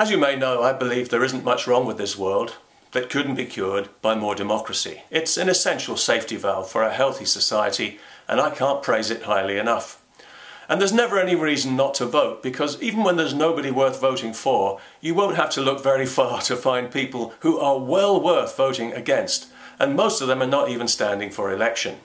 As you may know, I believe there isn't much wrong with this world that couldn't be cured by more democracy. It's an essential safety valve for a healthy society, and I can't praise it highly enough. And there's never any reason not to vote, because even when there's nobody worth voting for, you won't have to look very far to find people who are well worth voting against, and most of them are not even standing for election.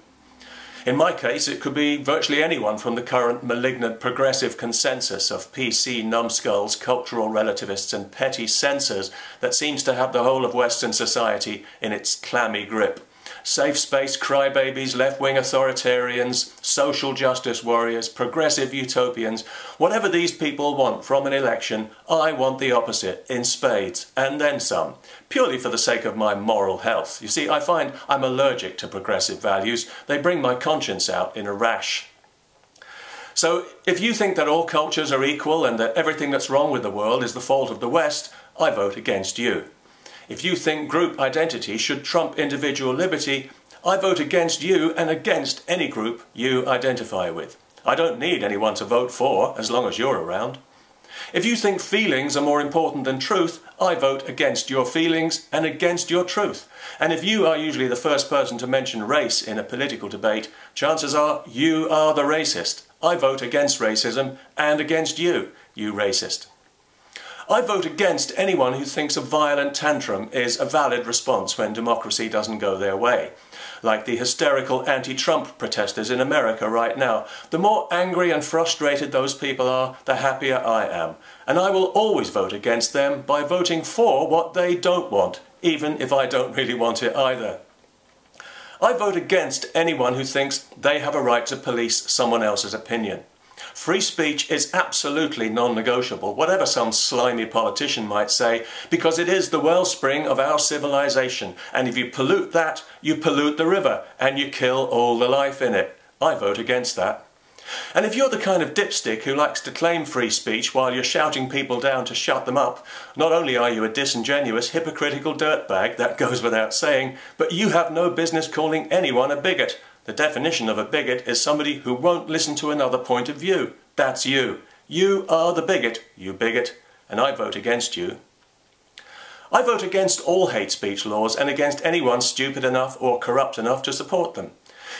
In my case, it could be virtually anyone from the current malignant progressive consensus of PC numbskulls, cultural relativists and petty censors that seems to have the whole of Western society in its clammy grip. Safe space crybabies, left-wing authoritarians, social justice warriors, progressive utopians, whatever these people want from an election, I want the opposite, in spades, and then some, purely for the sake of my moral health. You see, I find I'm allergic to progressive values. They bring my conscience out in a rash. So, if you think that all cultures are equal and that everything that's wrong with the world is the fault of the West, I vote against you. If you think group identity should trump individual liberty, I vote against you and against any group you identify with. I don't need anyone to vote for, as long as you're around. If you think feelings are more important than truth, I vote against your feelings and against your truth. And if you are usually the first person to mention race in a political debate, chances are you are the racist. I vote against racism and against you, you racist. I vote against anyone who thinks a violent tantrum is a valid response when democracy doesn't go their way. Like the hysterical anti-Trump protesters in America right now. The more angry and frustrated those people are, the happier I am. And I will always vote against them by voting for what they don't want, even if I don't really want it either. I vote against anyone who thinks they have a right to police someone else's opinion. Free speech is absolutely non-negotiable, whatever some slimy politician might say, because it is the wellspring of our civilization, and if you pollute that, you pollute the river, and you kill all the life in it. I vote against that. And if you're the kind of dipstick who likes to claim free speech while you're shouting people down to shut them up, not only are you a disingenuous, hypocritical dirtbag, that goes without saying, but you have no business calling anyone a bigot. The definition of a bigot is somebody who won't listen to another point of view. That's you. You are the bigot, you bigot, and I vote against you. I vote against all hate speech laws and against anyone stupid enough or corrupt enough to support them.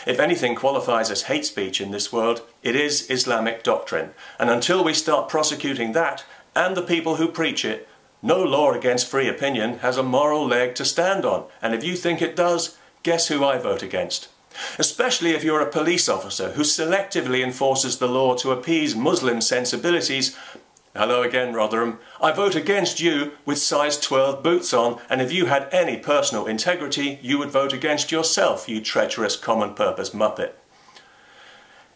If anything qualifies as hate speech in this world, it is Islamic doctrine, and until we start prosecuting that and the people who preach it, no law against free opinion has a moral leg to stand on, and if you think it does, guess who I vote against? Especially if you're a police officer who selectively enforces the law to appease Muslim sensibilities. Hello again, Rotherham. I vote against you with size 12 boots on, and if you had any personal integrity, you would vote against yourself, you treacherous common purpose muppet.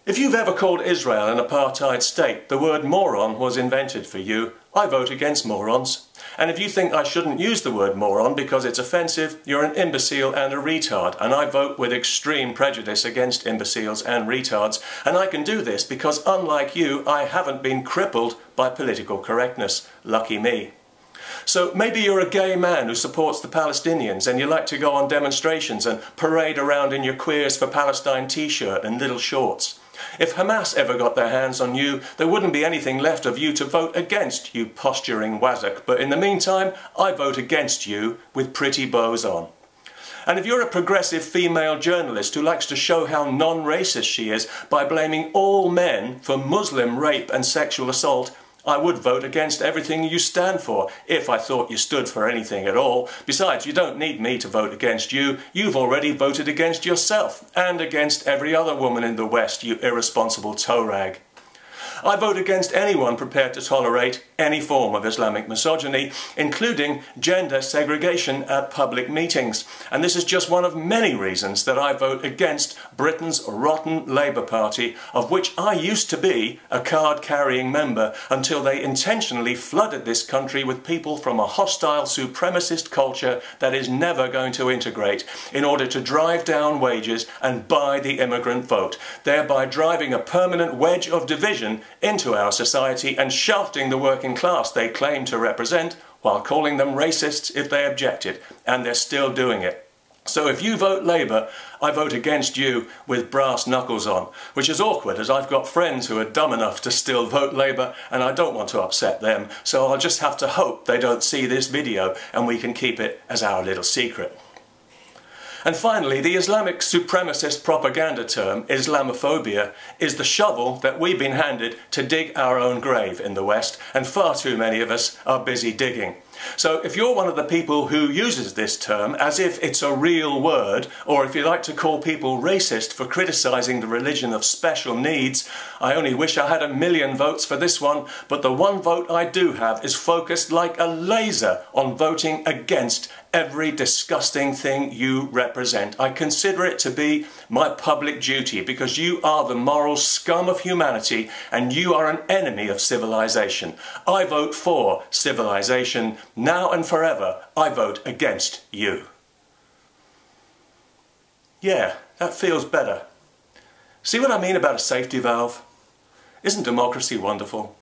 If you've ever called Israel an apartheid state, the word moron was invented for you. I vote against morons. And if you think I shouldn't use the word moron because it's offensive, you're an imbecile and a retard, and I vote with extreme prejudice against imbeciles and retards, and I can do this because, unlike you, I haven't been crippled by political correctness. Lucky me. So maybe you're a gay man who supports the Palestinians and you like to go on demonstrations and parade around in your Queers for Palestine t-shirt and little shorts. If Hamas ever got their hands on you, there wouldn't be anything left of you to vote against, you posturing wazzock. But in the meantime, I vote against you with pretty bows on. And if you're a progressive female journalist who likes to show how non-racist she is by blaming all men for Muslim rape and sexual assault, I would vote against everything you stand for, if I thought you stood for anything at all. Besides, you don't need me to vote against you. You've already voted against yourself, and against every other woman in the West, you irresponsible toe rag. I vote against anyone prepared to tolerate any form of Islamic misogyny, including gender segregation at public meetings. And this is just one of many reasons that I vote against Britain's rotten Labour Party, of which I used to be a card-carrying member until they intentionally flooded this country with people from a hostile supremacist culture that is never going to integrate in order to drive down wages and buy the immigrant vote, thereby driving a permanent wedge of division into our society and shafting the working class they claim to represent while calling them racists if they objected, and they're still doing it. So if you vote Labour, I vote against you with brass knuckles on, which is awkward as I've got friends who are dumb enough to still vote Labour and I don't want to upset them, so I'll just have to hope they don't see this video and we can keep it as our little secret. And finally, the Islamic supremacist propaganda term, Islamophobia, is the shovel that we've been handed to dig our own grave in the West, and far too many of us are busy digging. So if you're one of the people who uses this term as if it's a real word, or if you like to call people racist for criticising the religion of special needs, I only wish I had 1 million votes for this one, but the one vote I do have is focused like a laser on voting against every disgusting thing you represent. I consider it to be my public duty because you are the moral scum of humanity and you are an enemy of civilization. I vote for civilization. Now and forever, I vote against you. Yeah, that feels better. See what I mean about a safety valve? Isn't democracy wonderful?